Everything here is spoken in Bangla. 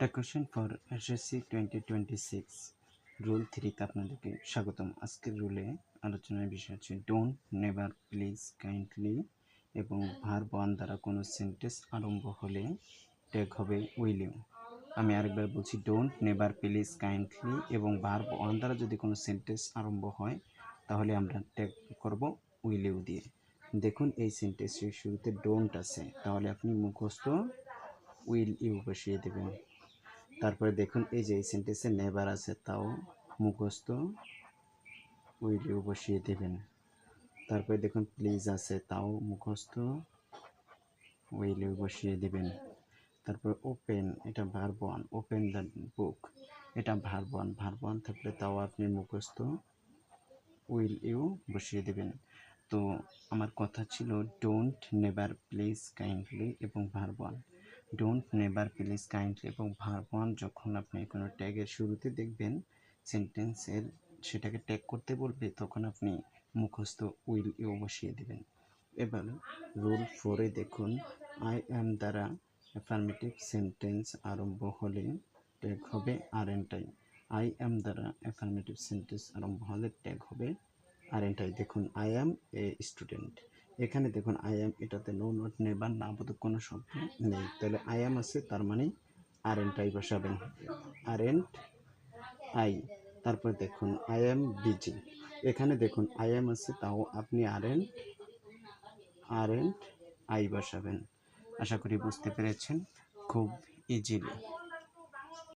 একটা কোশ্চেন ফর এসএসসি 2026 রুল 3 তে আপনাদেরকে স্বাগতম। আজকের রুলে আলোচনার বিষয় হচ্ছে ডোন্ট, নেভার, প্লিজ, কাইন্ডলি এবং ভার্ব ওয়ান দ্বারা কোনো সেন্টেন্স আরম্ভ হলে ট্যাগ হবে উইল ইউ। আমি আরেকবার বলছি, ডোন্ট, নেভার, প্লিজ, কাইন্ডলি এবং ভার্ব ওয়ান দ্বারা যদি কোনো সেন্টেন্স আরম্ভ হয় তাহলে আমরা ট্যাগ করব উইল ইউ দিয়ে। দেখুন এই সেন্টেন্সের শুরুতে ডোন্ট আছে, তাহলে আপনি মুখস্থ উইল ইউ বসিয়ে দেবেন। তারপরে দেখুন এই যে এই সেন্টেন্সে নেভার আছে, তাও মুখস্থ উইল ইউ বসিয়ে দেবেন। তারপরে দেখুন প্লিজ আছে, তাও মুখস্থ উইল ইউ বসিয়ে দেবেন। তারপর ওপেন, এটা verb one, open the book, এটা ভার্ব ওয়ান থাকলে তাও আপনি মুখস্থ উইল ইউ বসিয়ে দেবেন। তো আমার কথা ছিল ডোন্ট, নেভার, প্লিজ, কাইন্ডলি এবং verb one. Don't, never, please, kindly এবং ভার্ব ওয়ান যখন আপনি কোনো ট্যাগের শুরুতে দেখবেন সেন্টেন্সের সেটাকে ট্যাগ করতে বলবে, তখন আপনি মুখস্থ উইল ইউ বসিয়ে দেবেন। এবার রুল 4-এ দেখুন, আই অ্যাম দ্বারা অ্যাফার্মেটিভ সেন্টেন্স আরম্ভ হলে ট্যাগ হবে আরএনটাই। আই অ্যাম দ্বারা অ্যাফার্মেটিভ সেন্টেন্স আরম্ভ হলে ট্যাগ হবে আরএনটাই। দেখুন আই অ্যাম এ স্টুডেন্ট, এখানে দেখুন আই অ্যাম, এটাতে নো, নট, নেভার, না বোধক কোনো শব্দ নেই, তাহলে আই অ্যাম আছে, তার মানে আরএনটাই বসাবেন, আরএন্ট আই। তারপর দেখুন আই অ্যাম বিজি, এখানে দেখুন আই অ্যাম আছে, তাও আপনি আরএন্ট আই বসাবেন। আশা করি বুঝতে পেরেছেন খুব ইজিলি।